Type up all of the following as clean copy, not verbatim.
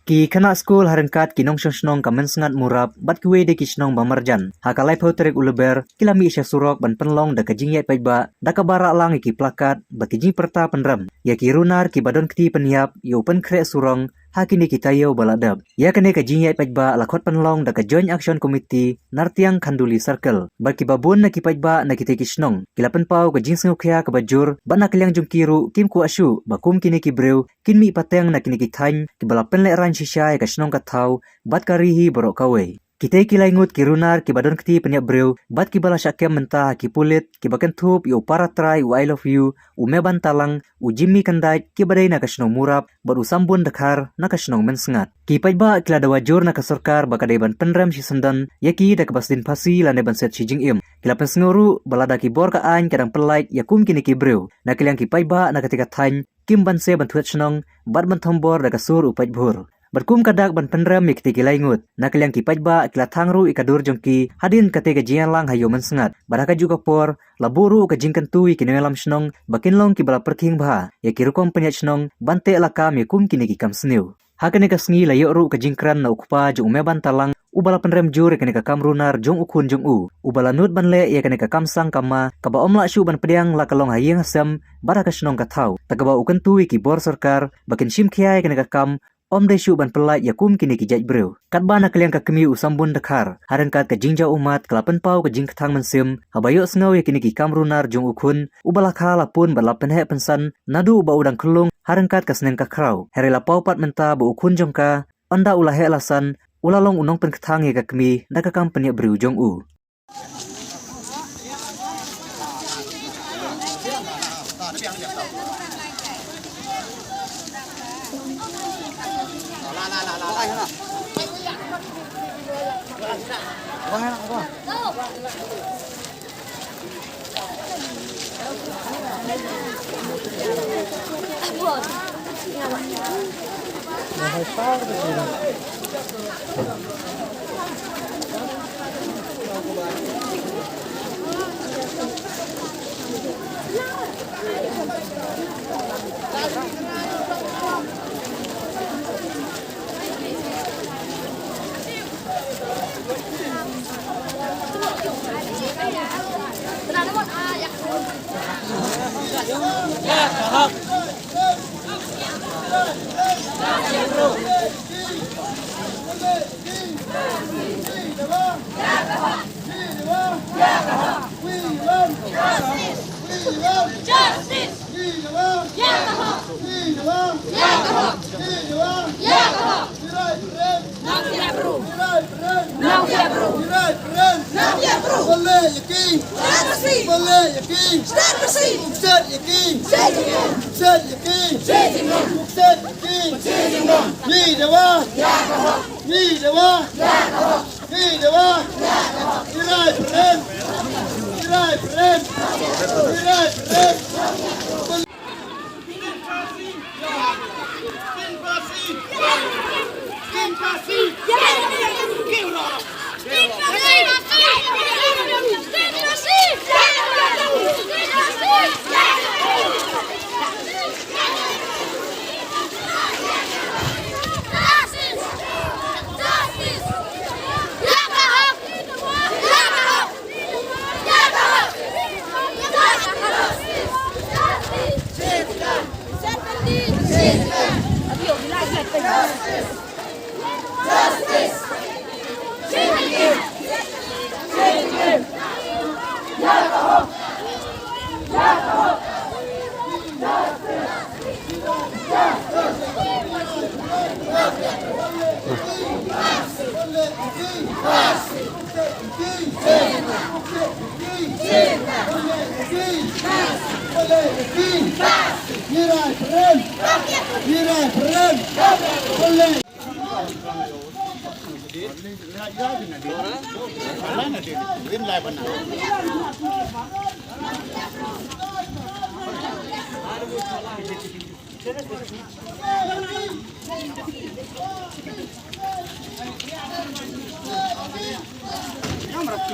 Ki kana school harenkat kinong snong kamen sengat murap bat kuwe de kisnong bamarjan. Hakalai pauterek uleber kilami isya surok ban penlong da kajing yat paiba da kabara lang iki plakat ba kijing perta penram. Ya ki runar ki badon kti peniap yo pen krek surong hakini kita yo baladab. Ya kene kajing yat paiba lakot penlong da ka joint action committee nartiang khanduli circle. Ba ki babun na ki paiba na kite kisnong. Kilapen pau kajing sengukya ka bajur ba na kilang jungkiru kim ku asu ba kum kini ki breu kin mi pateng na kini ki thany ki balapen le ran shisha ka snong ka thau bat karihi borok kawe. Kita kilai ngut ki runar ki badon kti penyak breu bat ki bala syakem mentah ki pulit ki baken thup yo para try u I love you u meban talang u jimmi kandait ki badai na ka snong murap bat u sambun dakhar na ka snong men sengat. Ki paiba kila da wajur na ka sarkar ba kadai ban penrem si sendan yaki da ka basdin pasi lane ban set si jing im. Kila pen senguru balada ki bor ka ain kadang pelait yakum kini ki breu na kilang ki paiba na ketika thany kim ban se ban thuet snong bat ban thombor da ka sur u pajbur. Berkum kadak ban penrem mikti kilai ngut na kilang ki pajba kila thangru ikadur jongki hadin kate ka jian lang hayo men sengat baraka juga por laburu ka jingkan tui ki nengalam snong bakin long ki bala perking bha ya ki rukom penyat snong bante lakam yakum kini ki kam sniu hakane ka sngi la yoru ka jingkran na ukpa jong meban talang ubala penrem jur kene ka kam runar jong ukun jong ubala nut ban le ya kene ka kam sang kama ka ba omla shu ban pediang la kalong hayeng asam baraka snong ka thau takaba ukan tui ki bor sarkar bakin sim khiai kene ka kam Om de shu ban pelait yakum kini ki jaj breu. Kat ba na kaliang ka kemi usambun dakhar. Haran kat ka jingja umat kelapen pau ka jing kathang mensim. Habayo sengau ya kini ki kamrunar jong ukun. Ubalakha lapun balapen he pensan. Nadu uba udang kelung. Haran kat ka seneng ka krau. Here la pau pat menta ba ukun jong ka. Anda ulah he alasan. Ulalong unong pen kathang ya ka kemi. Da ka kam penyak breu jong u.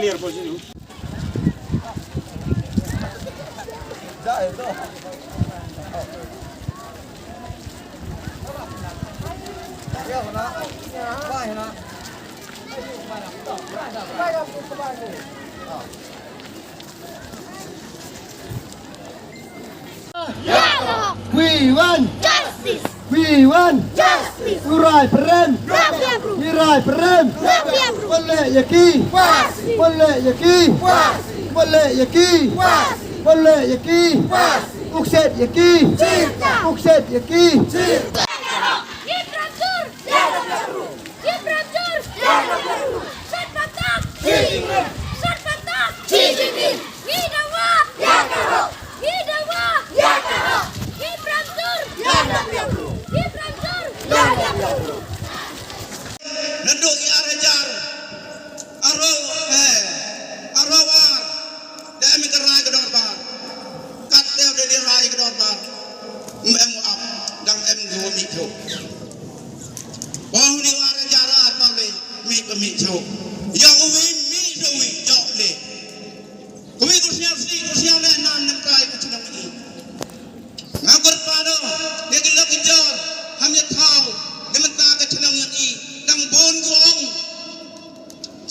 Clear po sino. We want Justice! we want Justice! Urai Peren Rabia bro! Irai Peren Rabia bro! Wale Yaki Wasi! Wale Yaki Wasi! Wale Yaki Wasi! Wale Yaki Wasi! Ukset Yaki Cinta! Ukset Yaki Gibraltar! Gibraltar! Set Batak! Set Batak! Hidawa! Hidawa! Gibraltar! Gibraltar! Nanduk ya rajar arwar demi kerai kedor bar katel dari rai kedor bar em up dang em dua mikro wah ni war jara apa le mi mikro yang uwi mi dewi jok le kami kursial le nan nem kai ku cunang ni ngagur pado dia gila kejar hamnya tahu nementa ke cunang ni dang bon gong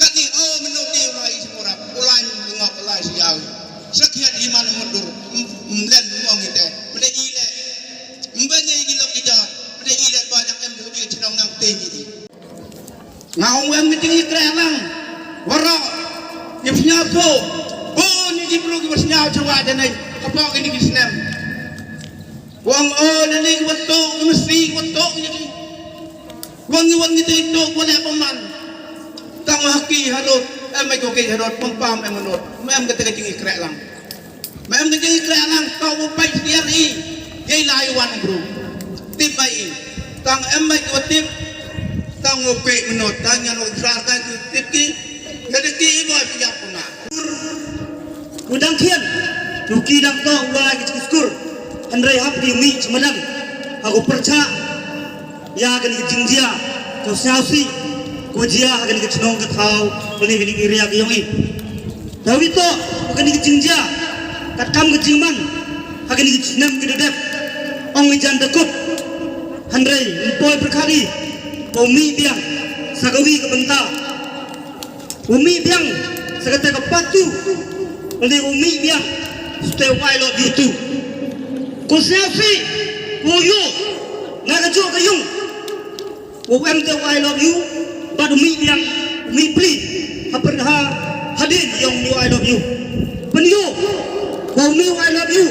kat ni menuk ni ulai semurap ulai ngok ulai siau sekian iman mundur mlen ngong ite mede ile mbanya gila kejar mede ile banyak em dubi cunang nang tinggi ni ngau em tinggi krelang warok ni punya tu bon ni perlu bersnyau coba denai kapok ini kisnem wang ni wetok mesti wetok ni wangi itu boleh paman tang haki harut mai ko ke harut pam em menut em kata ke jingi krek lang em ke jingi krek lang kau pai dia ni ye lai wan bro tip bai tang em mai ko tip tang oke menut tang yang serta tip ki kada ki boy pijak puna udang kian duki dang to ulai ke skur andrai hap di mi semadam aku percaya ya akan dijingjia kau siasi kau jia akan dicenong ke tau boleh bini kiriak yang ini tahu itu akan dijingjia kat kam ke jingman akan dicenam ke dedep ong ijan dekut handrai empoi berkali umi biang sagawi ke benta umi biang sagata ke patu boleh umi biang stay I love you too kau siasi kau you nak kejuk kayung em tell I love you but me yang me please hadin yang you I love you penyu kau me I love you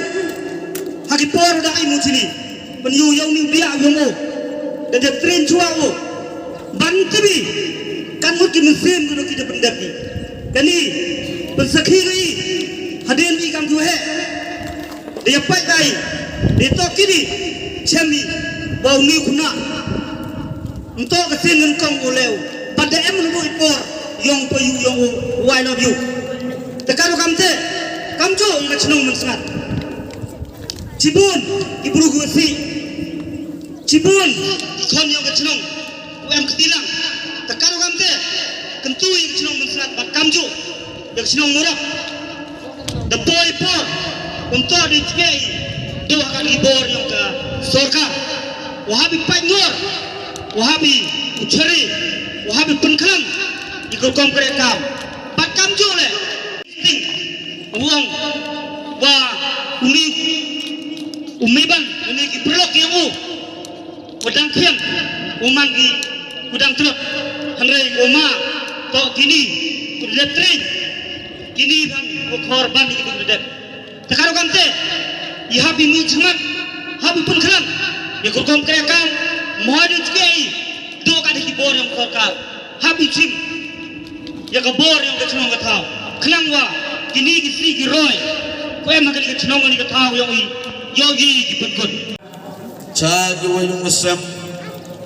hagi por dah imu sini penyu yang ni dia yang mo dan dia train cua mo bantibi kan mungkin mesin kudu kita pendapi kani pensakhi gai hadin di kam tu he dia pai gai dia tok kini chemi bau ni kuna untuk kesingin kong uleu pada em lu ipor yang payu yang I love you tekaru kamte kamjo ina chenong mensangat cibun ibru gusi cibun ikon yang chenong em ketilang tekaru kamte kentu yang chenong mensangat bat kamjo yang chenong murah the boy por untuk dicei dua kali ibor yang ke surga wahabi panyor wahabi ucari wahabi penklang ikut konkret kam bakam jole ting uang wa umiban ini ki perlok yang udang kiam uman ki udang teluk handai oma to kini udah train kini kan korban itu udah sekarang kamte ihabi mi jemat habi penklang ikut konkret kam mohon sekali dua kali kibor yang korkal habis sim ya kibor yang kecenong ketau kenang wa kini kisri kiroy ko em kali kecenong kali ketau yang yogi dipenkun cha jiwa yung mesem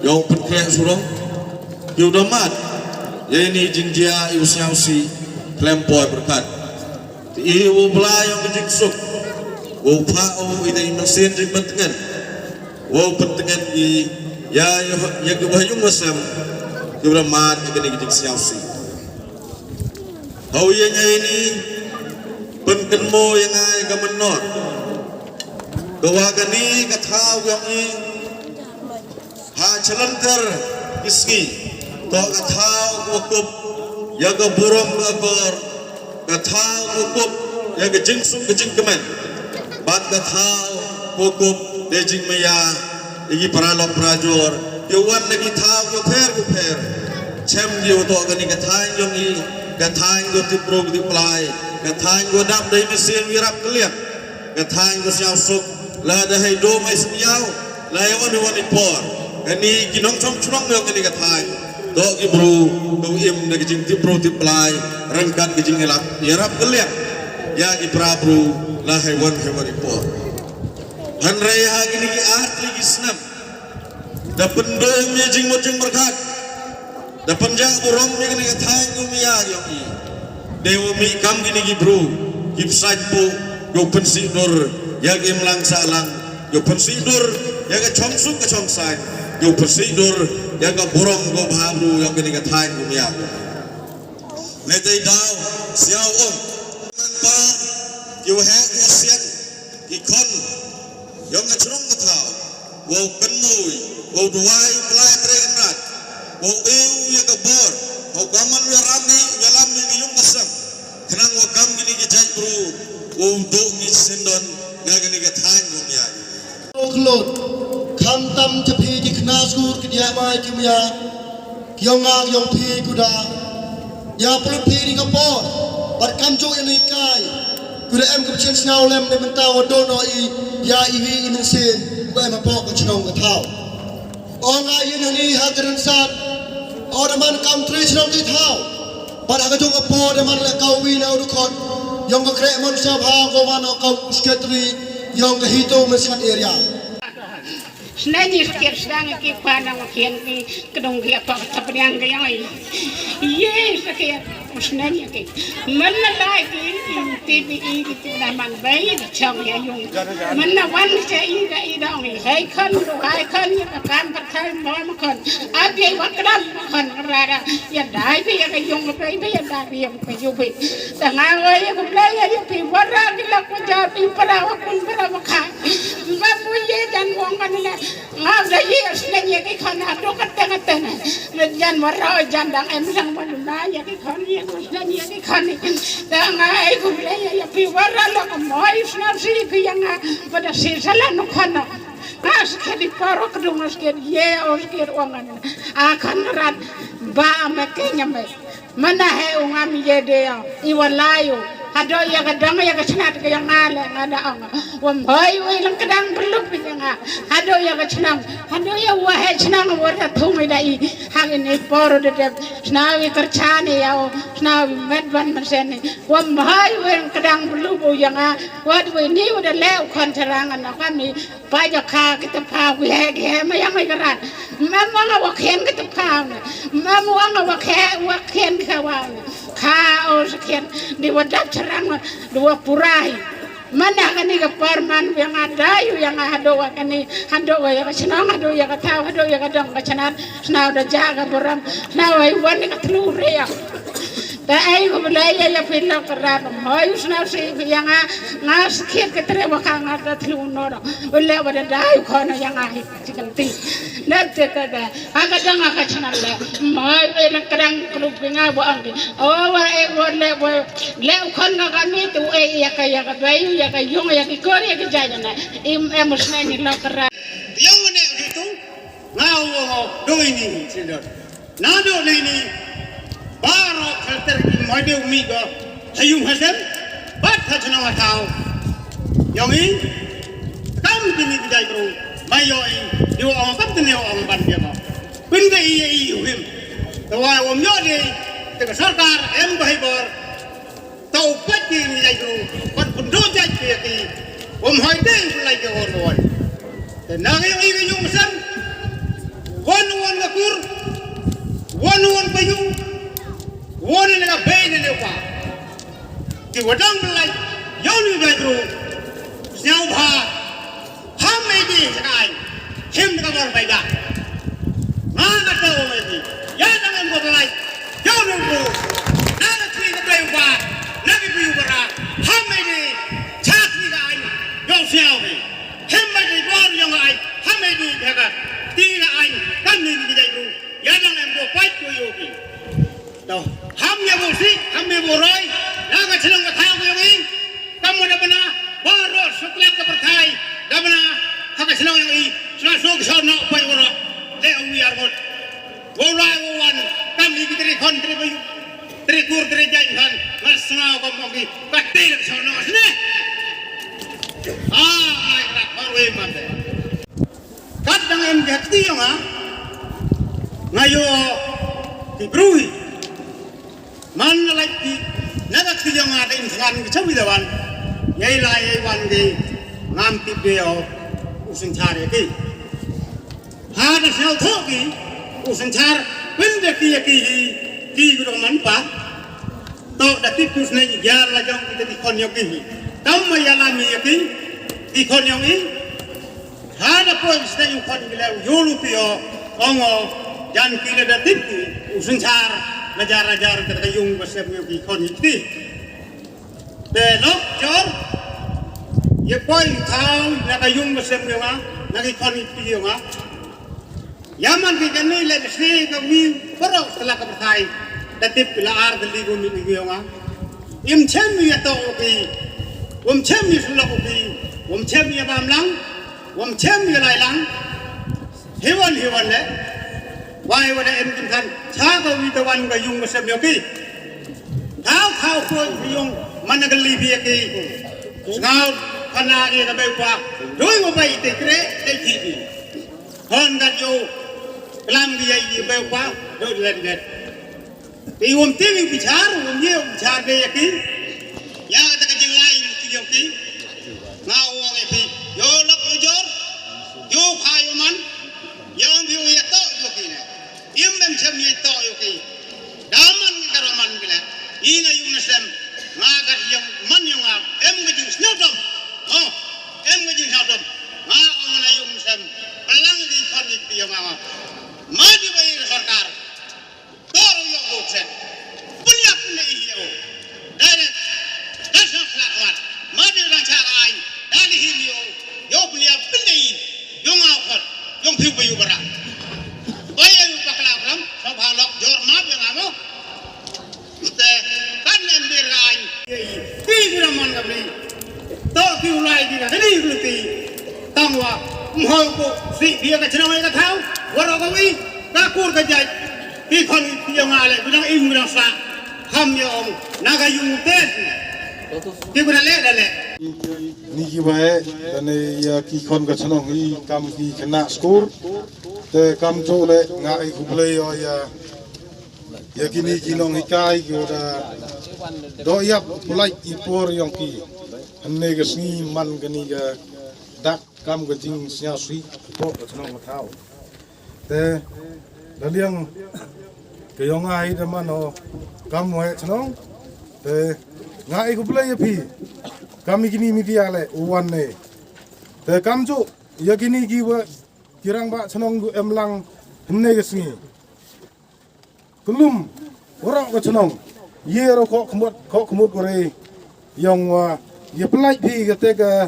yung penkek surong yung domat ya ini jinjia yung siausi klempoi berkat iu belai yang kejiksuk wo pao ina mesin di pentengan wo pentengan i ya kebahayung masam kebramat kena gijik siausi hau ianya ini penkenmo yang ai kamenor kewagani kathau yang i ha chalantar isngi to kathau ukup ya ke burung akor kathau ukup ya ke jingsung ke jingkemen bat kathau ukup de jing maya igi paralok prajor yuwan lagi thau ku pher chem yu to gani kathang yong i kathang go tipro di plai kathang go dam dai mesin wirap keliak kathang go siau suk la da hai do mai smiau la yawan wan ipor ani kinong chom churong yo gani kathang do ki bru do im na ki jing tipro di plai rangkan ki jing elap wirap keliak ya ki prabru la hai wan ipor han rai ha gini ki atli ki snap da pendom ye jing mo jing berkat da panjang urom ni gini kathang umia yong i dewa mi kam gini gibru gib sajpu yo pensi dur ya gim lang salang yo pensi dur ya ga chongsuk ka chongsai yo pensi dur ya ga borong go bhabru yo gini kathang umia ne dei dau siao man pa yo ha ko sian ki kon yo ga chrong ka thau wo kan mui wo duai plai tregan rat wo eu ya ka bor wo gaman ya rami ya lam ni yung kasam kenang wo kam gini ki jai bru wo do ki sendon ga gini ka thang go ya Klot kham tam chapi ki khna skur ki dia mai ki mya kyong ang yong phi kuda ya plut phi ni ka por bat kam chu ni kai kuda em ka chen snau lem ne menta wo do no i ya i vi in sin ba ma po ka chnong ka thau onga yin ni ha gren sat orman kam tri chnong ki thau bat ha ka chu ka po de man le ka wi na du khot yong ka kre mon sa bha go man ka sketri yong ka hito meskan area Senang sikit sedang kita pandang makin kedung dia apa yang kaya ini. Yes, sikit senang sikit. Mana lagi TV ini tidak mampu cakap yang mana wan saya ida ini. Hai kan yang akan berkali makan. Abi wakram makan rara. Ya dah ya yang apa ya dah yang pejubi. Tengah yang belaya yang piwara bila kujar pipara wakun para makan. Mampu ye dan wong kan lah. Ngada ye senangnya ke khana do kateng-kateng jan mara jan dang em sang manuna ya ke khani ya senangnya ke khani dang ai ku le ya pi wara lo ko moi snap si ke yang pada sisala no khana as ke di paro kedung as ke ye os ke wangan akan rat ba me ke nyame mana he ungami ye de I walayo ado ya kadang ya kecenat ke yang ngale ngada ang wam hoi we lang kadang belum pinga ado ya kecenang ado ya wahe cenang warta thumi dai hangin ni poro de snawi kerjane ya snawi medban masene wam hoi we lang kadang belum yang wad we ni udah lew konterangan kami pajak ka kita pa we he ma yang ai karan mama nga wakhen kita pa mama nga wakhen kawan Kau sekian di wadah cerang dua purai mana kan ni keparman yang ada yang ada kan ni ada yang senang ada yang tahu ada yang kadang kecenat senang ada jaga beram senang iwan ni ketelu ria tak ay ko belaya ya pila keran hoy senang si yang ngas sekian keterima kang ada telu nora boleh pada dah kono yang ahik cikanti nanti kada kadang kecenat le mai enak kadang kelupinga buang oh le kon kami tu ya kaya bayu ya kayong ya kikori ya kijana emosional ni lo keran yang mana itu ngau do ini sendiri nado ini baru kalter mode umigo hayum hasan bat hajna watau yang ini kam dini bidai bro bayo ini orang kam dini orang bandia ko benda iya him tawa om yode te sarkar em bahibor tau pati ni bidai bro bat pundo jai ti om hoideng lai ke horwan tenang yang yung san wan ngakur wan bayu wan na bay na lewa ki wadang lai yon ni bidai bro nyau bha hamai di sakai him ka bor bai ga mana tahu mesti ya jangan buat lai yon bro na tri ka bai wa na bi bu bara hamai di chak ni ga ai yon siao ni him mai di bor yon ai hamai di ga ti ga ai kan ni bidai bro ya mana benar baru setelah kepercayaan dah benar hak senang yang ini senang sana apa yang orang leh umiar kot boleh wan kami kita ni kontribusi terikur terjadikan ngasna kompogi katil sana sini ai rak baru mate kadang em jati yang ngayo dibrui man lagi naga yang ada insan kecawi dawan yai lai wan di ngam tibeo usin cari ki hada sel thoki usin car bende ki gudong manpa to datit tus nei jar la jong kita di kon yoki tam ya lami yoki di kon yoki hada po sta yu kon gila yulu pio ongo jan kile datit usin car najar kita yung basep yoki kon yoki de lok jor ye poi thao na ka yung basem yo nga na ki kon yoki yo nga yaman ki kani le se ka wi paro sala ka thai datip pila ar dali go mi yo nga im chem mi to ki chem mi sula ko ki chem mi bam lang chem mi lai lang hewan le wai wa em kim kan cha ka wi ta wan ka yung basem yo ki thao ko yung managali bi ki ngau kana ni ka be pa doi mo bai te kre te thi hon ga yo lam bi ai be pa do len net ti ti bichar ye bichar de ki ya ta ka jing lai ti yo ki ngau wa nge pi yo lok yo jor yo pha yo man yo bi yo to yo ki ne im mem chem ye to yo ki daman ka roman bila ina yung nasem ngagat yang man yang em ga jing snodom em ga jing snodom nga ona yung nasem pelang di kon di yo ma di bai sarkar toro yo go set punya punya iyo dare dasna flakmat di rang cha ai dali hin yo punya punya yo ngau yung phiu bai bara bai yo bakla ram sabhalok jor ma be ngamo te kan nem bir rai ti gramon gabri to ki ulai di hadi gluti tangwa mhol ko si dia ka chana ka thau waro ko wi ka kur ka jai ki kon yo ngale bilang im bilang sa ham yo naga yung te ki guna le dale ni ki bae tane ya ki kon ka chana ngi kam ki khana skur te kam jo le nga ai ku ple yo ya kini kinong hikai goda do ya pulai ipor yang ki anne ga sni man gani ga dak kam ga jing sia sui po ga thnong thao te daliang ke yong ai da mano kam we thnong te ngai ku pulai pi kami kini media le uwan ne te kam jo ya kini ki wa kirang ba thnong gu emlang anne ga sni kelum orang ke cenong ye ro kok kemut gore yang ye pelai pi kate ka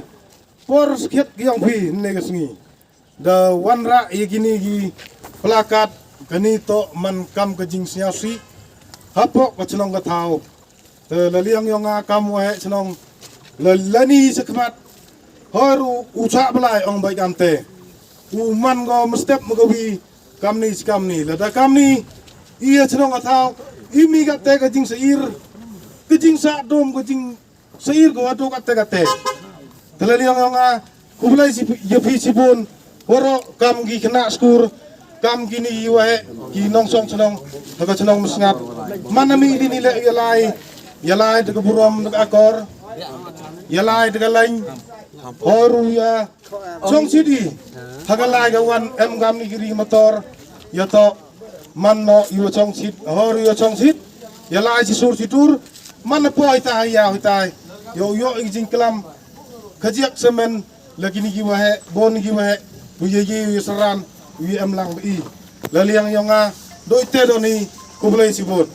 por skit yang pi ne ke sngi da wanra ye gini gi plakat kani to man kam ke jing sia si hapok ke cenong ka thau te laliang yang kam wa cenong lani sekmat haru uca belai ong bai kamte man go mestep magawi kam ni lada kam ni iya cenong atau imi kate kajing seir kajing sa dom kajing seir ko ado kate telali yang kublai si yepi sipun horo kam gi kena skur kam gini wae gi nongsong cenong daga cenong mesngat mana mi ini le yalai daga burom daga akor yalai daga lain horu ya song sidi hagalai gawan em gam ni giri motor ya to man no yu chong sit hor yu chong sit ya lai si sur si tur man po ita ya hitai yo jing kelam kajiak semen lagi ni giwa he bon giwa he bu ye saran wi am lang bi la liang yo nga do ite do ni ku blai si bot